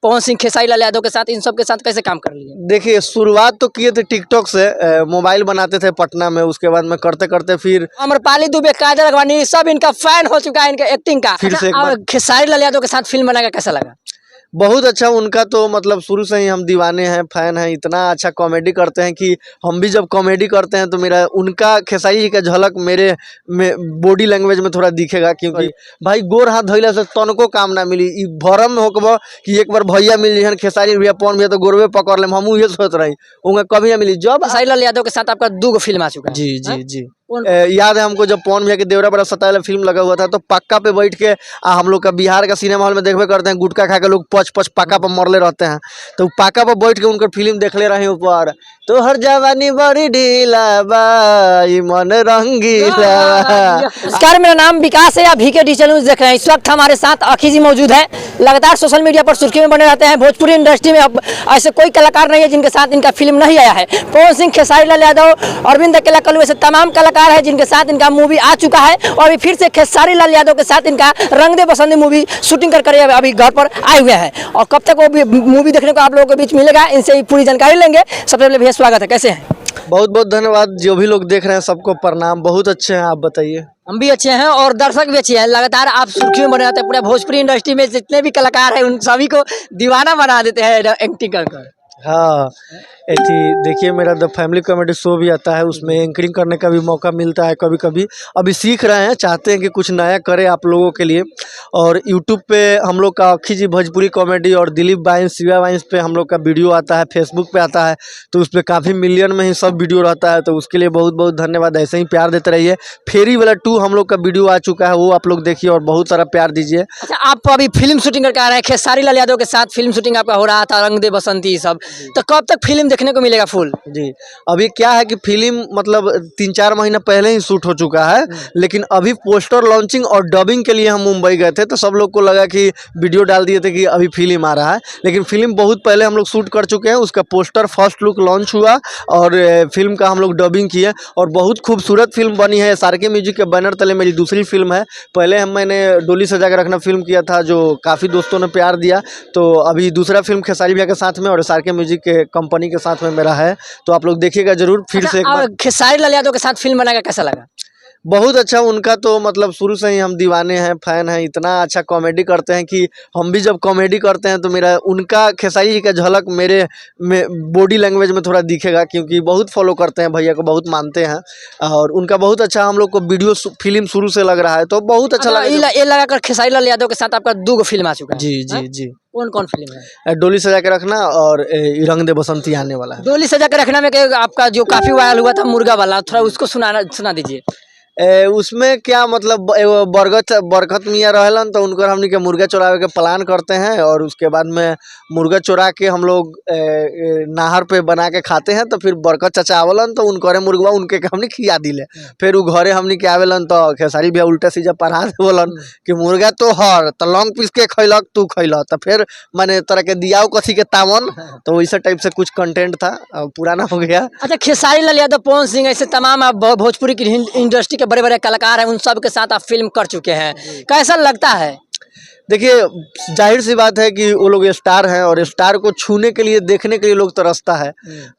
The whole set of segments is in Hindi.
पवन सिंह, खेसारी लाल यादव के साथ, इन सब के साथ कैसे काम कर लिए? देखिए, शुरुआत तो किए थे टिकटॉक से, मोबाइल बनाते थे पटना में, उसके बाद में करते करते फिर अमरपाली दुबे, काजल अगवानी, सब इनका फैन हो चुका है इनके एक्टिंग का। फिर से एक और बार खेसारी लाल यादव के साथ फिल्म बनाकर कैसा लगा? बहुत अच्छा। उनका तो मतलब शुरू से ही हम दीवाने हैं, फैन हैं। इतना अच्छा कॉमेडी करते हैं कि हम भी जब कॉमेडी करते हैं तो मेरा उनका खेसारी जी का झलक मेरे में बॉडी लैंग्वेज में थोड़ा दिखेगा, क्योंकि भाई गोर हाथ धोइला से तनको काम ना मिली। ई भरम में होकबो कि एक बार भैया मिल जहन खेसारी भैया पवन भैया तो गोरवे पकड़ लेम, हमहू ये सोच रही उनका कभी ना मिली। जब खेसारी लाल यादव के साथ आपका 2 फिल्म आ चुका है। जी जी जी कौन? याद है हमको जब पवन भैया के देवरा बड़ा सताइला फिल्म लगा हुआ था, तो पक्का पे बैठ के हम लोग का बिहार का सिनेमा हॉल में देखबे करते हैं, गुटखा खा के लोग पच पच पक्का पर मरले रहते हैं, तो पक्का पर बैठ के उनका फिल्म देख ले रहे हैं ऊपर। तो हर जवानी बड़ी ढीला बा, ई मन रंगीला बा। नमस्कार, मेरा नाम विकास है, आप VK डिजिटल न्यूज देख रहे हैं। इस वक्त हमारे साथ अखी जी मौजूद है। लगातार सोशल मीडिया पर सुर्खी में बने रहते हैं। भोजपुरी इंडस्ट्री में अब ऐसे कोई कलाकार नहीं है जिनके साथ इनका फिल्म नहीं आया है। पवन सिंह, खेसारी लाल यादव, अरविंद अकेला कल्लू, ऐसे तमाम कलाकार हैं जिनके साथ इनका मूवी आ चुका है, और अभी फिर से खेसारी लाल यादव के साथ इनका रंग दे बसंती मूवी शूटिंग कर अभी घर पर आए हुए हैं। और कब तक वो मूवी देखने को आप लोगों के बीच मिलेगा, इनसे ही पूरी जानकारी लेंगे। सबसे पहले भैया स्वागत है, कैसे हैं? बहुत बहुत धन्यवाद। जो भी लोग देख रहे हैं सबको प्रणाम। बहुत अच्छे हैं, आप बताइए। हम भी अच्छे हैं और दर्शक भी अच्छे हैं। लगातार आप सुर्खियों में बने रहते हैं। पूरे भोजपुरी इंडस्ट्री में जितने भी कलाकार हैं उन सभी को दीवाना बना देते हैं एक्टिंग कर। हाँ, एथी देखिए, मेरा द फैमिली कॉमेडी शो भी आता है, उसमें एंकरिंग करने का भी मौका मिलता है कभी कभी। अभी सीख रहे हैं, चाहते हैं कि कुछ नया करें आप लोगों के लिए। और यूट्यूब पे हम लोग का अखी जी भोजपुरी कॉमेडी और दिलीप वाइन्स, शिवा वाइन्स पे हम लोग का वीडियो आता है, फेसबुक पे आता है, तो उस पर काफ़ी मिलियन में ही सब वीडियो रहता है, तो उसके लिए बहुत बहुत धन्यवाद। ऐसे ही प्यार देते रहिए। फेरी वाला 2 हम लोग का वीडियो आ चुका है, वो आप लोग देखिए और बहुत सारा प्यार दीजिए। अच्छा, आप अभी फिल्म शूटिंग करके आ रहे हैं, खेसारी लाल यादव के साथ फिल्म शूटिंग आपका हो रहा था, रंग दे बसंती सब, तो कब तक फिल्म देखने को मिलेगा फुल? जी, अभी क्या है कि फिल्म मतलब 3-4 महीना पहले ही शूट हो चुका है, लेकिन अभी पोस्टर लॉन्चिंग और डबिंग के लिए हम मुंबई गए थे, तो सब लोग को लगा कि वीडियो डाल दिए थे कि अभी फिल्म आ रहा है, लेकिन फिल्म बहुत पहले हम लोग शूट कर चुके हैं। उसका पोस्टर फर्स्ट लुक लॉन्च हुआ और फिल्म का हम लोग डबिंग किए, और बहुत खूबसूरत फिल्म बनी है। SRK म्यूजिक के बैनर तले मेरी दूसरी फिल्म है। पहले मैंने डोली सजा के रखना फिल्म किया था, जो काफ़ी दोस्तों ने प्यार दिया, तो अभी दूसरा फिल्म खेसारी भैया के साथ में और SRK म्यूजिक के कंपनी के साथ में मेरा है, तो आप लोग देखिएगा जरूर। फिर से एक बार खेसारी लाल यादव के साथ फिल्म बनाकर कैसा लगा? बहुत अच्छा। उनका तो मतलब शुरू से ही हम दीवाने हैं, फैन हैं। इतना अच्छा कॉमेडी करते हैं कि हम भी जब कॉमेडी करते हैं तो मेरा उनका खेसारी जी का झलक मेरे में बॉडी लैंग्वेज में थोड़ा दिखेगा, क्योंकि बहुत फॉलो करते हैं, भैया को बहुत मानते हैं, और उनका बहुत अच्छा हम लोग को वीडियो फिल्म शुरू से लग रहा है, तो बहुत अच्छा लगा। ये लगाकर खेसारी लाल यादव के साथ आपका 2 फिल्म आ चुका है। जी जी जी। कौन कौन फिल्म है? डोली सजा के रखना और रंग दे बसंती आने वाला है। डोली सजा के रखना में आपका जो काफी वायरल हुआ था मुर्गा वाला, थोड़ा उसको सुना दीजिए। उसमें क्या मतलब एगो बरकत मियाँ रहेलन, तो उनकर हमनी के मुर्गा चुरावे के प्लान करते हैं, और उसके बाद में मुर्गा चुरा के हम लोग नहर पे बना के खाते हैं, तो फिर बरकत चाचा आवेलन तो उनकरे मुर्गा उनके हमनी खिया दिले। फिर उ घरे हमनी के आवेलन तो खेसारी भैया उल्टा सीधा पढ़ा देवलन कि मुर्गा तो हर तो लौंग पीस के खैलक तू खैलक, तो फिर मैंने तरह के दियाओ कथी के तावन, तो वैसे टाइप से कुछ कंटेंट था, पुराना हो गया। अच्छा, खेसारी लाल यादव, पवन सिंह, ऐसे तमाम आप भोजपुरी की इंडस्ट्री के बड़े बड़े कलाकार हैं, उन सब के साथ आप फिल्म कर चुके हैं, कैसा लगता है? देखिए, जाहिर सी बात है कि वो लोग स्टार हैं, और स्टार को छूने के लिए, देखने के लिए लोग तरसता है,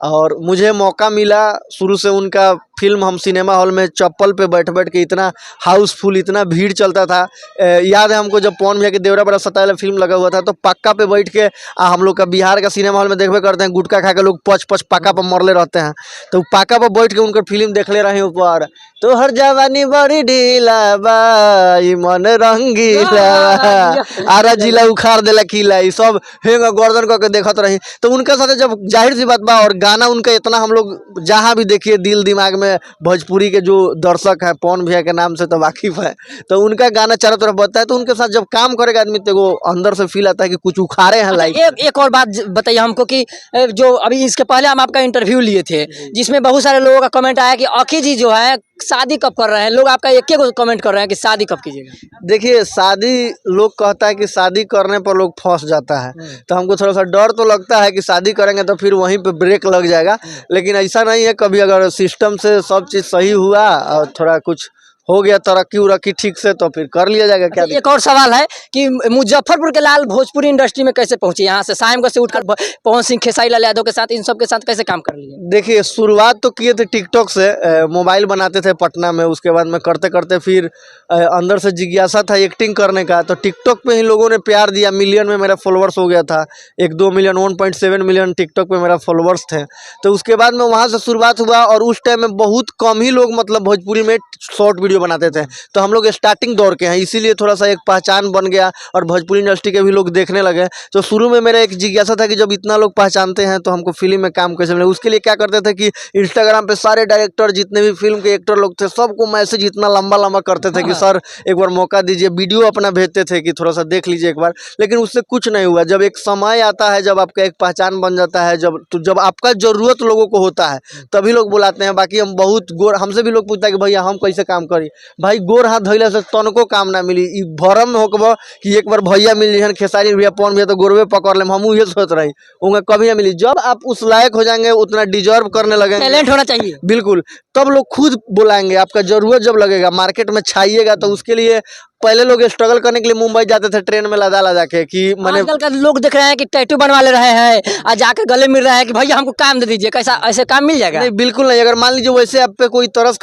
और मुझे मौका मिला शुरू से। उनका फिल्म हम सिनेमा हॉल में चप्पल पे बैठ बैठ के, इतना हाउसफुल, इतना भीड़ चलता था। याद है हमको जब पवन भैया के देवरा बड़ा सताइला फिल्म लगा हुआ था, तो पक्का पे बैठ के हम लोग का बिहार का सिनेमा हॉल में देखबे करते हैं, गुटखा खा के लोग पच पच पक्का पर मरले रहते हैं, तो पक्का पर बैठ के उनका फिल्म देख ले रहे हैं ऊपर। तो हर जवानी बड़ी ढीला बा, ई मन रंगीला बा, आरा जिला उखाड़ देला किला, ई सब हेंग गर्दन करके देखत रही। तो उनके साथ जब जाहिर सी बात बा, और गाना उनका इतना हम लोग जहाँ भी देखिए दिल दिमाग में भोजपुरी के जो दर्शक है पवन भैया के नाम से तो वाकिफ है, तो उनका गाना चारों तरफ बजता है, तो उनके साथ जब काम करेगा आदमी तो वो अंदर से फील आता है कि कुछ उखाड़े हैं लाइफ। एक और बात बताइए हमको कि जो अभी इसके पहले हम आपका इंटरव्यू लिए थे, जिसमें बहुत सारे लोगों का कमेंट आया कि अखी जी जो है शादी कब कर रहे हैं। लोग आपका एक कमेंट कर रहे हैं कि शादी कब कीजिएगा। देखिए, शादी लोग कहता है कि शादी करने पर लोग फंस जाता है, तो हमको थोड़ा सा डर तो लगता है कि शादी करेंगे तो फिर वहीं पे ब्रेक लग जाएगा, लेकिन ऐसा नहीं है। कभी अगर सिस्टम से सब चीज़ सही हुआ और थोड़ा कुछ हो गया तरक्की उरक्की ठीक से तो फिर कर लिया जाएगा। क्या एक और सवाल है कि मुजफ्फरपुर के लाल भोजपुरी इंडस्ट्री में कैसे पहुंचे, यहाँ से साहेबगंज से उठकर पवन सिंह, खेसारी लाल यादव के साथ, इन सब के साथ कैसे काम कर लिए? देखिए शुरुआत तो किए थे टिकटॉक से, मोबाइल बनाते थे पटना में, उसके बाद में करते करते फिर अंदर से जिज्ञासा था एक्टिंग करने का, तो टिकटॉक पे ही लोगों ने प्यार दिया। मिलियन में मेरा फॉलोअर्स हो गया था, 1-2 मिलियन 1.7 मिलियन टिकटॉक पे मेरा फॉलोअर्स थे। तो उसके बाद में वहाँ से शुरुआत हुआ और उस टाइम में बहुत कम ही लोग मतलब भोजपुरी में शॉर्ट वीडियो बनाते थे, तो हम लोग स्टार्टिंग दौर के हैं, इसीलिए थोड़ा सा एक पहचान बन गया और भोजपुरी इंडस्ट्री के भी लोग देखने लगे। तो शुरू में मेरा एक जिज्ञासा था कि जब इतना लोग पहचानते हैं तो हमको फिल्म में काम कैसे मिले। उसके लिए क्या करते थे कि इंस्टाग्राम पे सारे डायरेक्टर जितने भी फिल्म के एक्टर लोग थे सबको मैसेज इतना लंबा लंबा करते थे कि सर एक बार मौका दीजिए, वीडियो अपना भेजते थे कि थोड़ा सा देख लीजिए एक बार, लेकिन उससे कुछ नहीं हुआ। जब एक समय आता है, जब आपका एक पहचान बन जाता है, जब आपका जरूरत लोगों को होता है तभी लोग बुलाते हैं। बाकी हम बहुत गोर, हमसे भी लोग पूछता है कि भैया हम कैसे काम करी, भाई गोर हाथ धइला से तनको काम ना मिली। ई भरम में होकबो कि एक बार भैया मिल जहन खेसारी भैया पवन भैया तो गोरवे पकड़ लेम, हम ये सोच रही उनका कभी ना मिली। जब आप उस लायक हो जाएंगे, उतना डिजर्व करने लगेंगे, टैलेंट होना चाहिए बिल्कुल, तब लोग खुद बुलाएंगे। आपका जरूरत जब लगेगा, मार्केट में छाइएगा, तो उसके लिए पहले लोग स्ट्रगल करने के लिए मुंबई जाते थे ट्रेन में लदा के कि मैंने, आजकल का लोग देख रहे हैं कि टैटू बनवा ले रहे हैं और जाकर गले मिल रहा है कि भैया हमको काम दे दीजिए, कैसा ऐसे काम मिल जाएगा? नहीं बिल्कुल नहीं। अगर मान लीजिए वैसे आप पे कोई तरस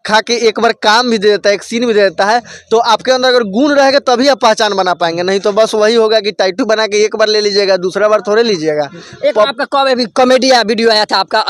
खा के एक बार काम भी दे देता है, एक सीन भी दे देता है, तो आपके अंदर अगर गुण रहेगा तभी आप पहचान बना पाएंगे, नहीं तो बस वही होगा कि टैटू बना के एक बार ले लीजिएगा, दूसरा बार थोड़े लीजिएगा। एक आपका कब अभी कॉमेडी वीडियो आया था आपका,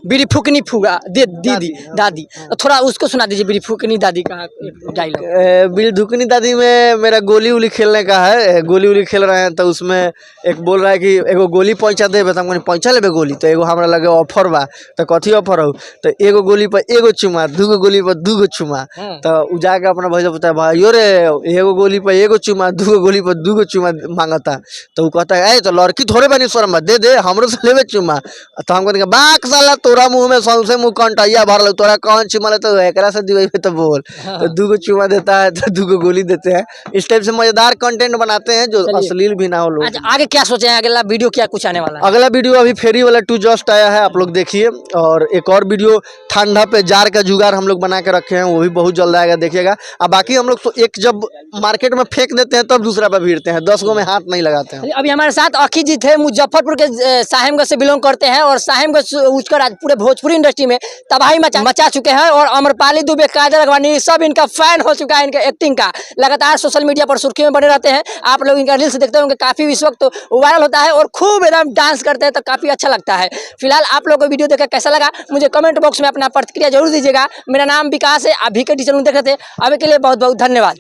बीड़ी फूकनी फूगा दीदी दादी, तो थोड़ा उसको सुना दीजिए, बीड़ी फूकनी दादी का डायलॉग। बिल धुकनी दादी में मेरा गोली उली खेलने का है, गोली उली खेल रहे हैं, तो उसमें एक बोल रहा है कि एगो गोली पहुंचा देबे, तो हम पहुंचा लेबे गोली, तो एगो हमरा लगे ऑफर बा, तो कथी ऑफर हो, तो एगो गोली पर एगो चुमा, दूगो गोली पर दूगो चुमा। तो उ जाके अपना भैया बताया भाइयो रे एगो गोली पर एगो चुमा, दूगो गोली पर दूगो चुमा मांगता, तो उ कहता है ए तो लड़की थोड़े बनी शर्म दे दे हमरो से लेबे चुमा। तो हम कहते बाक साला तोरा मुंह में सौंसे मुंह कंटैया भरल, तोरा कौन चुमा ले, तो एकरा से दिवेबे तो बोल। तो दूगो चुमा देता है, तो दूगो गोली देते हैं। इस टाइप से मजेदार कंटेंट बनाते हैं जो अश्लील भी ना हो लोग। अच्छा, आगे क्या सोचे हैं, अगला वीडियो क्या कुछ आने वाला है? अगला वीडियो अभी फेरी वाला 2 जस्ट आया है, आप लोग देखिए। और एक और वीडियो ठंडा पे जार का जुगाड़ हम लोग बना के रखे हैं, वो भी बहुत जल्द आएगा, देखिएगा। अब बाकी हम लोग तो एक जब मार्केट में फेंक देते हैं तब दूसरा पे भीड़ते हैं, 10 गो में हाथ नहीं लगाते हैं। अभी हमारे साथ अखी जी थे, मुजफ्फरपुर के साहेबगंज से बिलोंग करते हैं और साहेबगंज उठकर आज पूरे भोजपुरी इंडस्ट्री में तबाही मचा चुके हैं और अमरपाली दुबे, काजल अगवानी सब इनका फैन हो चुका है, इनके एक्टिंग का। लगातार सोशल मीडिया पर सुर्खी में बने रहते हैं, आप लोग इनका रील्स देखते होंगे, काफी इस वक्त तो वायरल होता है और खूब एकदम डांस करते हैं, तो काफी अच्छा लगता है। फिलहाल आप लोग को वीडियो देखकर कैसा लगा मुझे कमेंट बॉक्स में अपना प्रतिक्रिया जरूर दीजिएगा। मेरा नाम विकास है, आप VK टीचर देख रहे थे। अभी के लिए बहुत बहुत धन्यवाद।